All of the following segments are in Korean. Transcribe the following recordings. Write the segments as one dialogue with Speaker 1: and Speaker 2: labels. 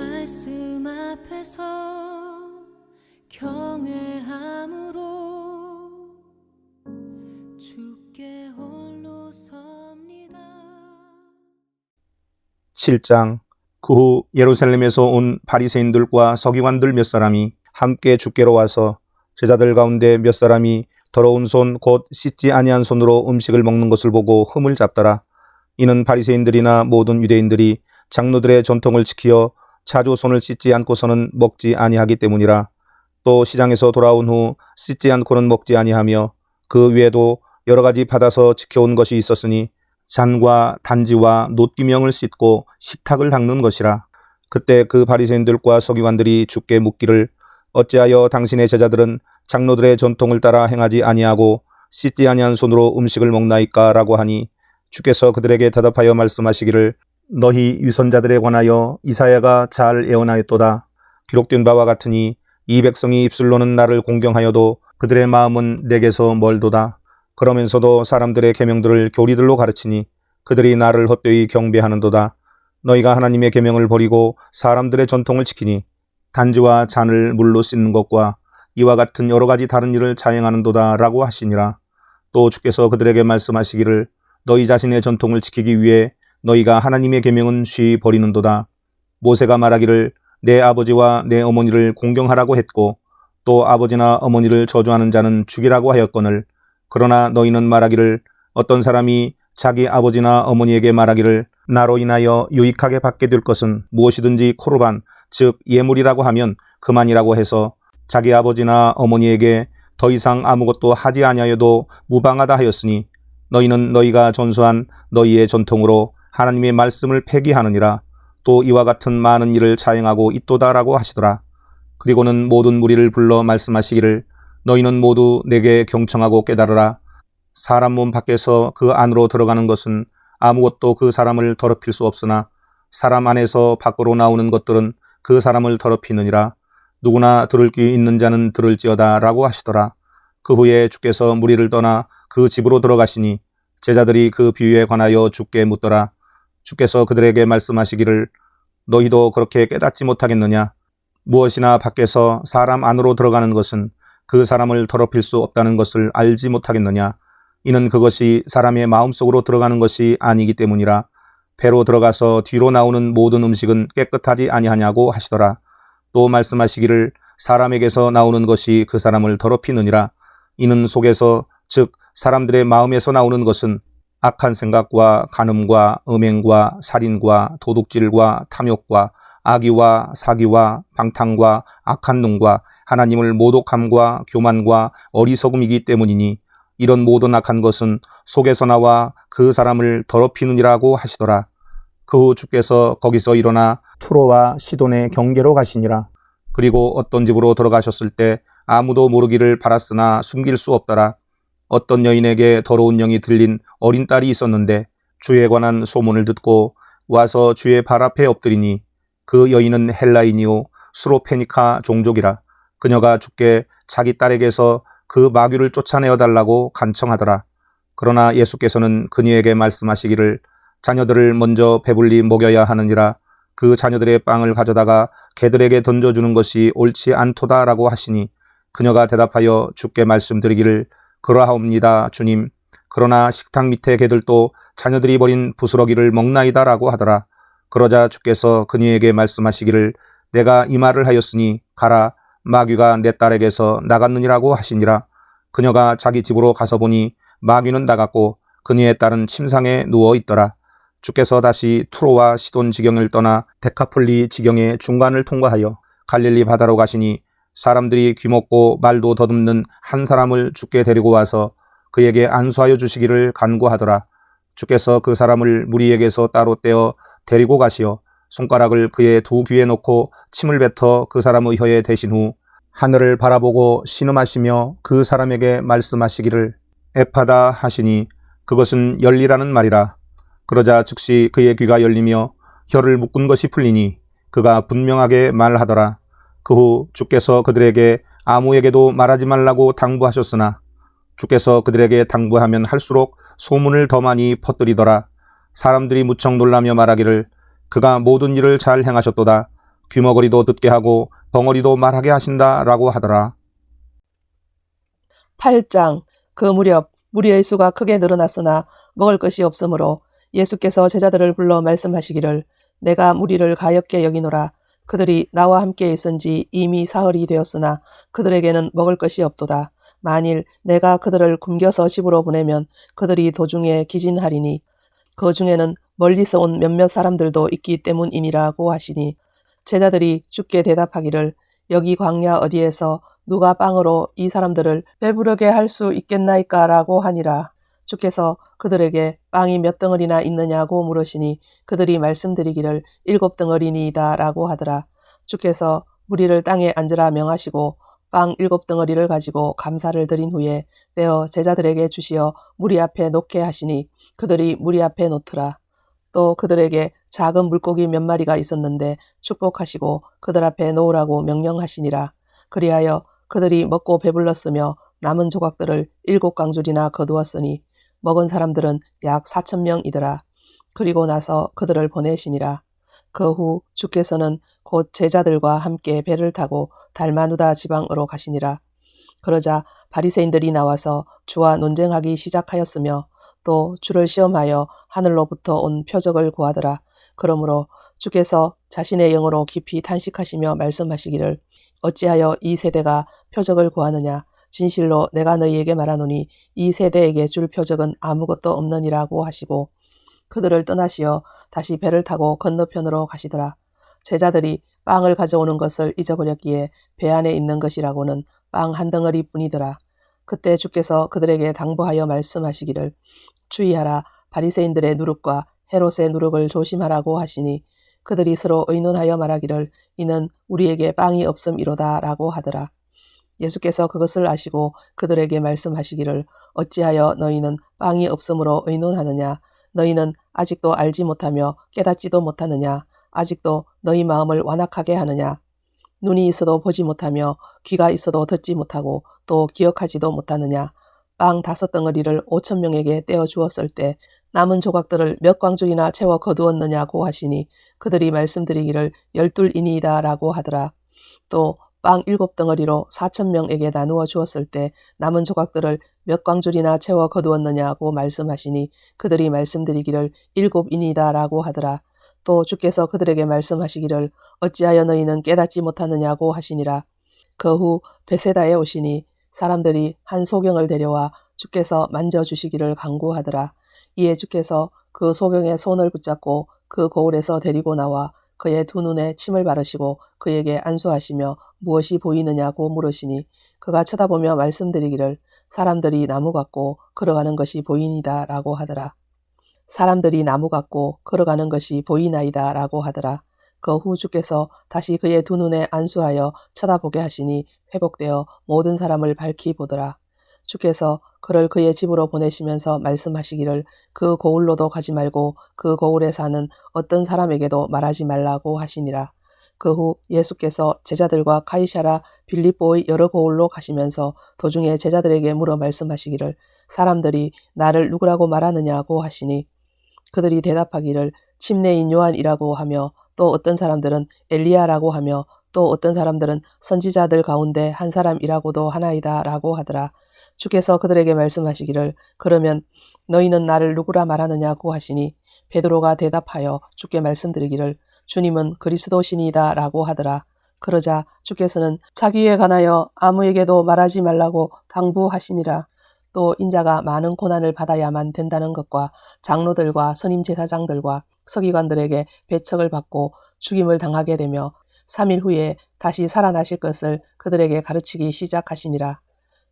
Speaker 1: 말씀 앞에서 경외함으로 주께 홀로 섭니다.
Speaker 2: 7장. 그 후 예루살렘에서 온 바리새인들과 서기관들 몇 사람이 함께 주께로 와서 제자들 가운데 몇 사람이 더러운 손 곧 씻지 아니한 손으로 음식을 먹는 것을 보고 흠을 잡더라. 이는 바리새인들이나 모든 유대인들이 장로들의 전통을 지키어 자주 손을 씻지 않고서는 먹지 아니하기 때문이라. 또 시장에서 돌아온 후 씻지 않고는 먹지 아니하며 그 외에도 여러 가지 받아서 지켜온 것이 있었으니 잔과 단지와 놋기명을 씻고 식탁을 닦는 것이라. 그때 그 바리새인들과 서기관들이 주께 묻기를 어찌하여 당신의 제자들은 장로들의 전통을 따라 행하지 아니하고 씻지 아니한 손으로 음식을 먹나이까? 라고 하니 주께서 그들에게 대답하여 말씀하시기를 너희 유선자들에 관하여 이사야가 잘 예언하였도다. 기록된 바와 같으니 이 백성이 입술로는 나를 공경하여도 그들의 마음은 내게서 멀도다. 그러면서도 사람들의 계명들을 교리들로 가르치니 그들이 나를 헛되이 경배하는도다. 너희가 하나님의 계명을 버리고 사람들의 전통을 지키니 단지와 잔을 물로 씻는 것과 이와 같은 여러 가지 다른 일을 자행하는도다 라고 하시니라. 또 주께서 그들에게 말씀하시기를 너희 자신의 전통을 지키기 위해 너희가 하나님의 계명은 쉬이 버리는도다. 모세가 말하기를 내 아버지와 내 어머니를 공경하라고 했고 또 아버지나 어머니를 저주하는 자는 죽이라고 하였거늘 그러나 너희는 말하기를 어떤 사람이 자기 아버지나 어머니에게 말하기를 나로 인하여 유익하게 받게 될 것은 무엇이든지 코르반 즉 예물이라고 하면 그만이라고 해서 자기 아버지나 어머니에게 더 이상 아무것도 하지 아니하여도 무방하다 하였으니 너희는 너희가 전수한 너희의 전통으로 하나님의 말씀을 폐기하느니라. 또 이와 같은 많은 일을 자행하고 있도다라고 하시더라. 그리고는 모든 무리를 불러 말씀하시기를 너희는 모두 내게 경청하고 깨달으라. 사람 몸 밖에서 그 안으로 들어가는 것은 아무것도 그 사람을 더럽힐 수 없으나 사람 안에서 밖으로 나오는 것들은 그 사람을 더럽히느니라. 누구나 들을 귀 있는 자는 들을지어다 라고 하시더라. 그 후에 주께서 무리를 떠나 그 집으로 들어가시니 제자들이 그 비유에 관하여 주께 묻더라. 주께서 그들에게 말씀하시기를 너희도 그렇게 깨닫지 못하겠느냐? 무엇이나 밖에서 사람 안으로 들어가는 것은 그 사람을 더럽힐 수 없다는 것을 알지 못하겠느냐? 이는 그것이 사람의 마음속으로 들어가는 것이 아니기 때문이라. 배로 들어가서 뒤로 나오는 모든 음식은 깨끗하지 아니하냐고 하시더라. 또 말씀하시기를 사람에게서 나오는 것이 그 사람을 더럽히느니라. 이는 속에서 즉 사람들의 마음에서 나오는 것은 악한 생각과 간음과 음행과 살인과 도둑질과 탐욕과 악의와 사기와 방탕과 악한 눈과 하나님을 모독함과 교만과 어리석음이기 때문이니 이런 모든 악한 것은 속에서 나와 그 사람을 더럽히느니라고 하시더라. 그 후 주께서 거기서 일어나 투로와 시돈의 경계로 가시니라. 그리고 어떤 집으로 들어가셨을 때 아무도 모르기를 바랐으나 숨길 수 없더라. 어떤 여인에게 더러운 영이 들린 어린 딸이 있었는데 주에 관한 소문을 듣고 와서 주의 발 앞에 엎드리니 그 여인은 헬라인이요 수로페니카 종족이라. 그녀가 주께 자기 딸에게서 그 마귀를 쫓아내어 달라고 간청하더라. 그러나 예수께서는 그녀에게 말씀하시기를 자녀들을 먼저 배불리 먹여야 하느니라. 그 자녀들의 빵을 가져다가 개들에게 던져주는 것이 옳지 않도다라고 하시니 그녀가 대답하여 주께 말씀드리기를 그러하옵니다 주님. 그러나 식탁 밑에 개들도 자녀들이 버린 부스러기를 먹나이다라고 하더라. 그러자 주께서 그녀에게 말씀하시기를 내가 이 말을 하였으니 가라. 마귀가 내 딸에게서 나갔느니라고 하시니라. 그녀가 자기 집으로 가서 보니 마귀는 나갔고 그녀의 딸은 침상에 누워 있더라. 주께서 다시 투로와 시돈 지경을 떠나 데카폴리 지경의 중간을 통과하여 갈릴리 바다로 가시니 사람들이 귀먹고 말도 더듬는 한 사람을 주께 데리고 와서 그에게 안수하여 주시기를 간구하더라. 주께서 그 사람을 무리에게서 따로 떼어 데리고 가시어 손가락을 그의 두 귀에 놓고 침을 뱉어 그 사람의 혀에 대신 후 하늘을 바라보고 신음하시며 그 사람에게 말씀하시기를 에파다 하시니 그것은 열리라는 말이라. 그러자 즉시 그의 귀가 열리며 혀를 묶은 것이 풀리니 그가 분명하게 말하더라. 그 후 주께서 그들에게 아무에게도 말하지 말라고 당부하셨으나 주께서 그들에게 당부하면 할수록 소문을 더 많이 퍼뜨리더라. 사람들이 무척 놀라며 말하기를 그가 모든 일을 잘 행하셨도다. 귀머거리도 듣게 하고 벙어리도 말하게 하신다라고 하더라.
Speaker 3: 8장. 그 무렵 무리의 수가 크게 늘어났으나 먹을 것이 없으므로 예수께서 제자들을 불러 말씀하시기를 내가 무리를 가엾게 여기노라. 그들이 나와 함께 있은지 이미 사흘이 되었으나 그들에게는 먹을 것이 없도다. 만일 내가 그들을 굶겨서 집으로 보내면 그들이 도중에 기진하리니 그 중에는 멀리서 온 몇몇 사람들도 있기 때문이니라고 하시니 제자들이 주께 대답하기를 여기 광야 어디에서 누가 빵으로 이 사람들을 배부르게 할 수 있겠나이까라고 하니라. 주께서 그들에게 빵이 몇 덩어리나 있느냐고 물으시니 그들이 말씀드리기를 7덩어리니이다 라고 하더라. 주께서 무리를 땅에 앉으라 명하시고 빵 7덩어리를 가지고 감사를 드린 후에 떼어 제자들에게 주시어 무리 앞에 놓게 하시니 그들이 무리 앞에 놓더라. 또 그들에게 작은 물고기 몇 마리가 있었는데 축복하시고 그들 앞에 놓으라고 명령하시니라. 그리하여 그들이 먹고 배불렀으며 남은 조각들을 7강줄이나 거두었으니 먹은 사람들은 약 4,000명이더라. 그리고 나서 그들을 보내시니라. 그 후 주께서는 곧 제자들과 함께 배를 타고 달마누다 지방으로 가시니라. 그러자 바리새인들이 나와서 주와 논쟁하기 시작하였으며 또 주를 시험하여 하늘로부터 온 표적을 구하더라. 그러므로 주께서 자신의 영으로 깊이 탄식하시며 말씀하시기를 어찌하여 이 세대가 표적을 구하느냐. 진실로 내가 너희에게 말하노니 이 세대에게 줄 표적은 아무것도 없느니라고 하시고 그들을 떠나시어 다시 배를 타고 건너편으로 가시더라. 제자들이 빵을 가져오는 것을 잊어버렸기에 배 안에 있는 것이라고는 빵 한 덩어리 뿐이더라. 그때 주께서 그들에게 당부하여 말씀하시기를 주의하라. 바리새인들의 누룩과 헤롯의 누룩을 조심하라고 하시니 그들이 서로 의논하여 말하기를 이는 우리에게 빵이 없음이로다 라고 하더라. 예수께서 그것을 아시고 그들에게 말씀하시기를 어찌하여 너희는 빵이 없음으로 의논하느냐. 너희는 아직도 알지 못하며 깨닫지도 못하느냐. 아직도 너희 마음을 완악하게 하느냐. 눈이 있어도 보지 못하며 귀가 있어도 듣지 못하고 또 기억하지도 못하느냐. 빵 5덩어리를 5,000명에게 떼어 주었을 때 남은 조각들을 몇 광줄이나 채워 거두었느냐고 하시니 그들이 말씀드리기를 12이니이다 라고 하더라. 또 빵 7덩어리로 4,000명에게 나누어 주었을 때 남은 조각들을 몇 광줄이나 채워 거두었느냐고 말씀하시니 그들이 말씀드리기를 7이니이다 라고 하더라. 또 주께서 그들에게 말씀하시기를 어찌하여 너희는 깨닫지 못하느냐고 하시니라. 그 후 베세다에 오시니 사람들이 한 소경을 데려와 주께서 만져주시기를 간구하더라. 이에 주께서 그 소경의 손을 붙잡고 그 거울에서 데리고 나와 그의 두 눈에 침을 바르시고 그에게 안수하시며 무엇이 보이느냐고 물으시니 그가 쳐다보며 말씀드리기를 사람들이 나무 같고 걸어가는 것이 보이니다 라고 하더라. 사람들이 나무 같고 걸어가는 것이 보이나이다 라고 하더라. 그 후 주께서 다시 그의 두 눈에 안수하여 쳐다보게 하시니 회복되어 모든 사람을 밝히 보더라. 주께서 그를 그의 집으로 보내시면서 말씀하시기를 그 거울로도 가지 말고 그 거울에 사는 어떤 사람에게도 말하지 말라고 하시니라. 그 후 예수께서 제자들과 카이사라 빌립보의 여러 거울로 가시면서 도중에 제자들에게 물어 말씀하시기를 사람들이 나를 누구라고 말하느냐고 하시니 그들이 대답하기를 침례인 요한이라고 하며 또 어떤 사람들은 엘리야라고 하며 또 어떤 사람들은 선지자들 가운데 한 사람이라고도 하나이다 라고 하더라. 주께서 그들에게 말씀하시기를 그러면 너희는 나를 누구라 말하느냐고 하시니 베드로가 대답하여 주께 말씀드리기를 주님은 그리스도시니이다 라고 하더라. 그러자 주께서는 자기에 관하여 아무에게도 말하지 말라고 당부하시니라. 또 인자가 많은 고난을 받아야만 된다는 것과 장로들과 선임 제사장들과 서기관들에게 배척을 받고 죽임을 당하게 되며 3일 후에 다시 살아나실 것을 그들에게 가르치기 시작하시니라.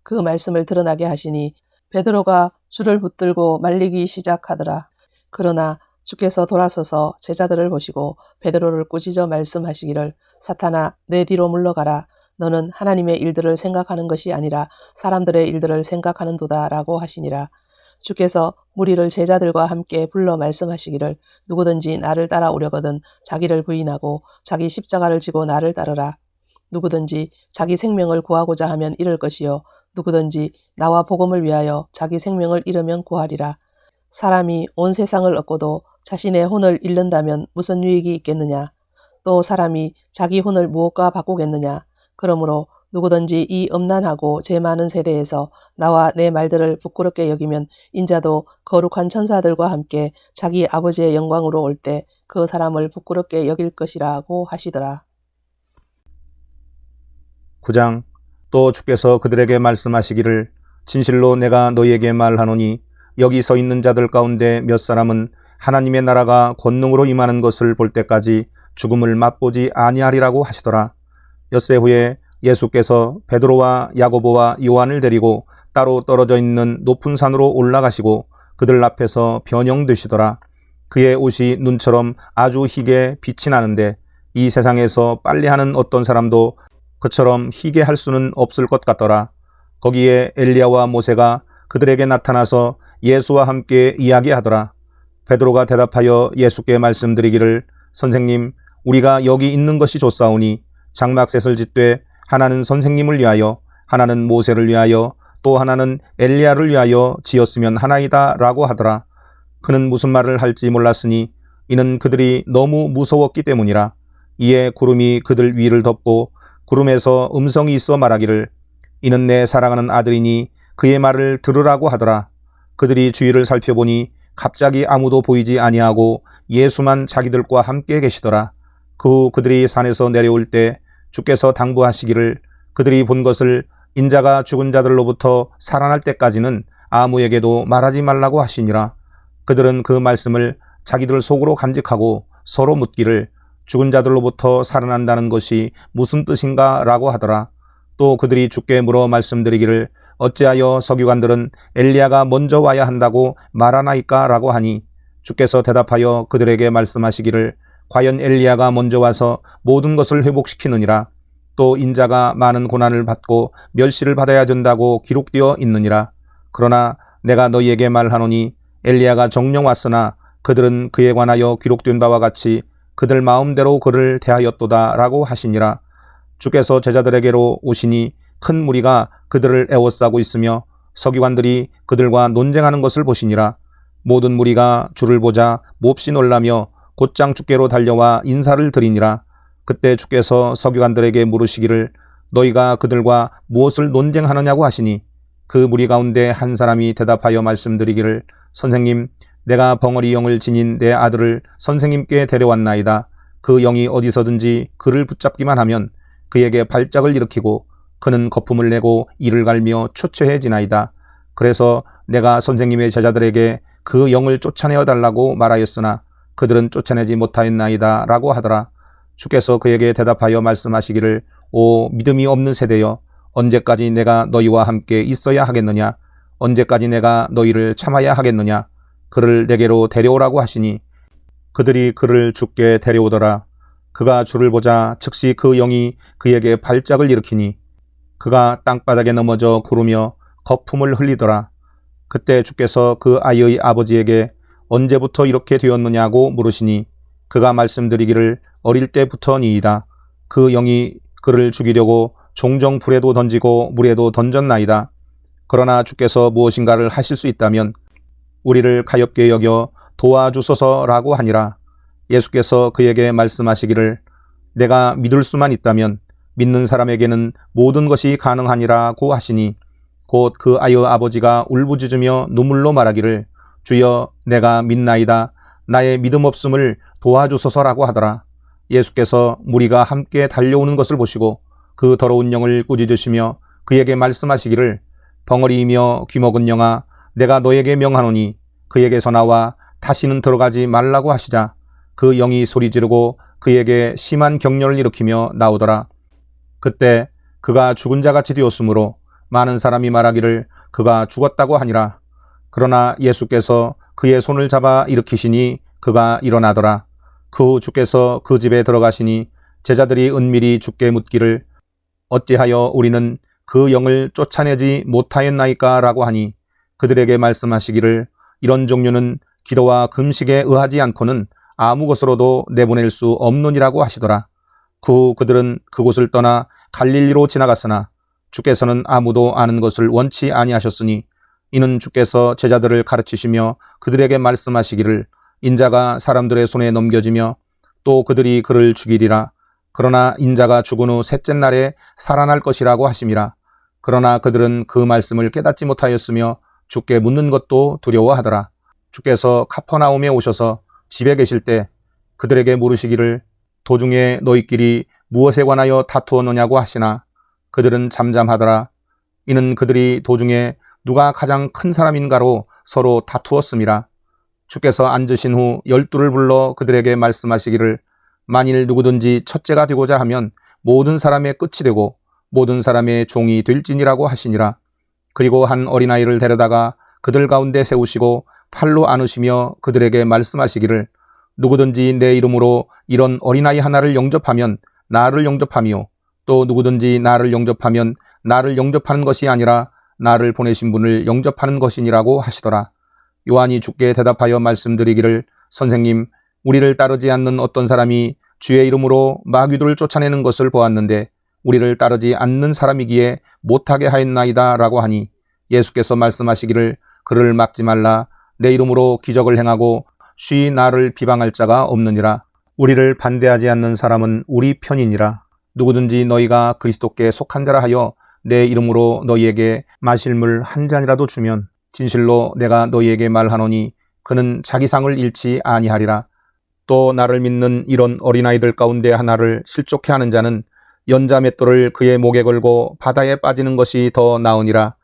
Speaker 3: 그 말씀을 드러나게 하시니 베드로가 주를 붙들고 말리기 시작하더라. 그러나 주께서 돌아서서 제자들을 보시고 베드로를 꾸짖어 말씀하시기를 사탄아 내 뒤로 물러가라. 너는 하나님의 일들을 생각하는 것이 아니라 사람들의 일들을 생각하는도다 라고 하시니라. 주께서 무리를 제자들과 함께 불러 말씀하시기를 누구든지 나를 따라오려거든 자기를 부인하고 자기 십자가를 지고 나를 따르라. 누구든지 자기 생명을 구하고자 하면 잃을 것이요 누구든지 나와 복음을 위하여 자기 생명을 잃으면 구하리라. 사람이 온 세상을 얻고도 자신의 혼을 잃는다면 무슨 유익이 있겠느냐. 또 사람이 자기 혼을 무엇과 바꾸겠느냐. 그러므로 누구든지 이 음란하고 죄 많은 세대에서 나와 내 말들을 부끄럽게 여기면 인자도 거룩한 천사들과 함께 자기 아버지의 영광으로 올 때 그 사람을 부끄럽게 여길 것이라고 하시더라.
Speaker 2: 9장. 또 주께서 그들에게 말씀하시기를 진실로 내가 너희에게 말하노니 여기 서 있는 자들 가운데 몇 사람은 하나님의 나라가 권능으로 임하는 것을 볼 때까지 죽음을 맛보지 아니하리라고 하시더라. 엿새 후에 예수께서 베드로와 야고보와 요한을 데리고 따로 떨어져 있는 높은 산으로 올라가시고 그들 앞에서 변형되시더라. 그의 옷이 눈처럼 아주 희게 빛이 나는데 이 세상에서 빨래하는 어떤 사람도 그처럼 희게 할 수는 없을 것 같더라. 거기에 엘리야와 모세가 그들에게 나타나서 예수와 함께 이야기하더라. 베드로가 대답하여 예수께 말씀드리기를 선생님, 우리가 여기 있는 것이 좋사오니 장막셋을 짓되 하나는 선생님을 위하여 하나는 모세를 위하여 또 하나는 엘리야를 위하여 지었으면 하나이다 라고 하더라. 그는 무슨 말을 할지 몰랐으니 이는 그들이 너무 무서웠기 때문이라. 이에 구름이 그들 위를 덮고 구름에서 음성이 있어 말하기를 이는 내 사랑하는 아들이니 그의 말을 들으라고 하더라. 그들이 주위를 살펴보니 갑자기 아무도 보이지 아니하고 예수만 자기들과 함께 계시더라. 그 후 그들이 산에서 내려올 때 주께서 당부하시기를 그들이 본 것을 인자가 죽은 자들로부터 살아날 때까지는 아무에게도 말하지 말라고 하시니라. 그들은 그 말씀을 자기들 속으로 간직하고 서로 묻기를 죽은 자들로부터 살아난다는 것이 무슨 뜻인가 라고 하더라. 또 그들이 주께 물어 말씀드리기를 어찌하여 서기관들은 엘리야가 먼저 와야 한다고 말하나이까 라고 하니 주께서 대답하여 그들에게 말씀하시기를 과연 엘리야가 먼저 와서 모든 것을 회복시키느니라. 또 인자가 많은 고난을 받고 멸시를 받아야 된다고 기록되어 있느니라. 그러나 내가 너희에게 말하노니 엘리야가 정녕 왔으나 그들은 그에 관하여 기록된 바와 같이 그들 마음대로 그를 대하였도다 라고 하시니라. 주께서 제자들에게로 오시니 큰 무리가 그들을 애워싸고 있으며 서기관들이 그들과 논쟁하는 것을 보시니라. 모든 무리가 주를 보자 몹시 놀라며 곧장 주께로 달려와 인사를 드리니라. 그때 주께서 서기관들에게 물으시기를 너희가 그들과 무엇을 논쟁하느냐고 하시니 그 무리 가운데 한 사람이 대답하여 말씀드리기를 선생님, 내가 벙어리 영을 지닌 내 아들을 선생님께 데려왔나이다. 그 영이 어디서든지 그를 붙잡기만 하면 그에게 발작을 일으키고 그는 거품을 내고 이를 갈며 초췌해지나이다. 그래서 내가 선생님의 제자들에게 그 영을 쫓아내어 달라고 말하였으나 그들은 쫓아내지 못하였나이다 라고 하더라. 주께서 그에게 대답하여 말씀하시기를 오 믿음이 없는 세대여, 언제까지 내가 너희와 함께 있어야 하겠느냐? 언제까지 내가 너희를 참아야 하겠느냐? 그를 내게로 데려오라고 하시니 그들이 그를 주께 데려오더라. 그가 주를 보자 즉시 그 영이 그에게 발작을 일으키니 그가 땅바닥에 넘어져 구르며 거품을 흘리더라. 그때 주께서 그 아이의 아버지에게 언제부터 이렇게 되었느냐고 물으시니 그가 말씀드리기를 어릴 때부터니이다. 그 영이 그를 죽이려고 종종 불에도 던지고 물에도 던졌나이다. 그러나 주께서 무엇인가를 하실 수 있다면 우리를 가엾게 여겨 도와주소서라고 하니라. 예수께서 그에게 말씀하시기를 내가 믿을 수만 있다면 믿는 사람에게는 모든 것이 가능하니라고 하시니 곧 그 아이의 아버지가 울부짖으며 눈물로 말하기를 주여 내가 믿나이다. 나의 믿음 없음을 도와주소서라고 하더라. 예수께서 무리가 함께 달려오는 것을 보시고 그 더러운 영을 꾸짖으시며 그에게 말씀하시기를 벙어리이며 귀먹은 영아, 내가 너에게 명하노니 그에게서 나와 다시는 들어가지 말라고 하시자 그 영이 소리 지르고 그에게 심한 격렬을 일으키며 나오더라. 그때 그가 죽은 자같이 되었으므로 많은 사람이 말하기를 그가 죽었다고 하니라. 그러나 예수께서 그의 손을 잡아 일으키시니 그가 일어나더라. 그 후 주께서 그 집에 들어가시니 제자들이 은밀히 주께 묻기를 어찌하여 우리는 그 영을 쫓아내지 못하였나이까 라고 하니 그들에게 말씀하시기를 이런 종류는 기도와 금식에 의하지 않고는 아무 것으로도 내보낼 수 없느니라고 하시더라. 그 후 그들은 그곳을 떠나 갈릴리로 지나갔으나 주께서는 아무도 아는 것을 원치 아니하셨으니 이는 주께서 제자들을 가르치시며 그들에게 말씀하시기를 인자가 사람들의 손에 넘겨지며 또 그들이 그를 죽이리라. 그러나 인자가 죽은 후 셋째 날에 살아날 것이라고 하심이라. 그러나 그들은 그 말씀을 깨닫지 못하였으며 주께 묻는 것도 두려워하더라. 주께서 카퍼나움에 오셔서 집에 계실 때 그들에게 물으시기를 도중에 너희끼리 무엇에 관하여 다투었느냐고 하시나 그들은 잠잠하더라. 이는 그들이 도중에 누가 가장 큰 사람인가로 서로 다투었음이라. 주께서 앉으신 후 12를 불러 그들에게 말씀하시기를 만일 누구든지 첫째가 되고자 하면 모든 사람의 끝이 되고 모든 사람의 종이 될지니라고 하시니라. 그리고 한 어린아이를 데려다가 그들 가운데 세우시고 팔로 안으시며 그들에게 말씀하시기를 누구든지 내 이름으로 이런 어린아이 하나를 영접하면 나를 영접하며 또 누구든지 나를 영접하면 나를 영접하는 것이 아니라 나를 보내신 분을 영접하는 것이니라고 하시더라. 요한이 주께 대답하여 말씀드리기를 선생님, 우리를 따르지 않는 어떤 사람이 주의 이름으로 마귀들을 쫓아내는 것을 보았는데 우리를 따르지 않는 사람이기에 못하게 하였나이다 라고 하니 예수께서 말씀하시기를 그를 막지 말라. 내 이름으로 기적을 행하고 쉬 나를 비방할 자가 없느니라. 우리를 반대하지 않는 사람은 우리 편이니라. 누구든지 너희가 그리스도께 속한 자라 하여 내 이름으로 너희에게 마실 물 한 잔이라도 주면 진실로 내가 너희에게 말하노니 그는 자기 상을 잃지 아니하리라. 또 나를 믿는 이런 어린아이들 가운데 하나를 실족해 하는 자는 연자 맷돌을 그의 목에 걸고 바다에 빠지는 것이 더 나으니라.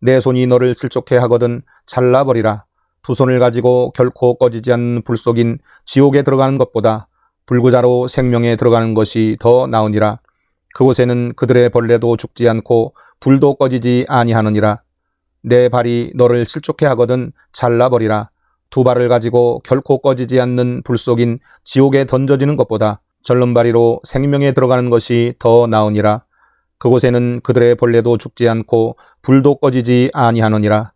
Speaker 2: 내 손이 너를 실족해 하거든 잘라버리라. 두 손을 가지고 결코 꺼지지 않는 불 속인 지옥에 들어가는 것보다 불구자로 생명에 들어가는 것이 더 나으니라. 그곳에는 그들의 벌레도 죽지 않고 불도 꺼지지 아니하느니라. 내 발이 너를 실족해 하거든 잘라버리라. 두 발을 가지고 결코 꺼지지 않는 불 속인 지옥에 던져지는 것보다 절름발이로 생명에 들어가는 것이 더 나으니라. 그곳에는 그들의 벌레도 죽지 않고 불도 꺼지지 아니하느니라.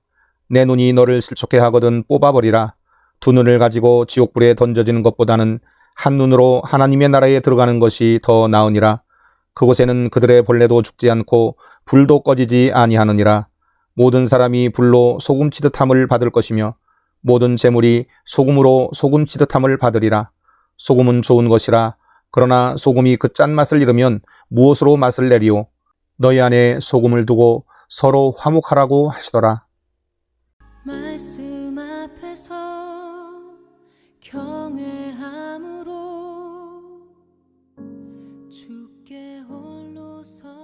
Speaker 2: 내 눈이 너를 실족해 하거든 뽑아버리라. 두 눈을 가지고 지옥불에 던져지는 것보다는 한 눈으로 하나님의 나라에 들어가는 것이 더 나으니라. 그곳에는 그들의 벌레도 죽지 않고 불도 꺼지지 아니하느니라. 모든 사람이 불로 소금 치듯함을 받을 것이며 모든 재물이 소금으로 소금 치듯함을 받으리라. 소금은 좋은 것이라. 그러나 소금이 그 짠맛을 잃으면 무엇으로 맛을 내리오? 너희 안에 소금을 두고 서로 화목하라고 하시더라.
Speaker 1: 말씀 앞에서 경외함으로 주께 홀로 서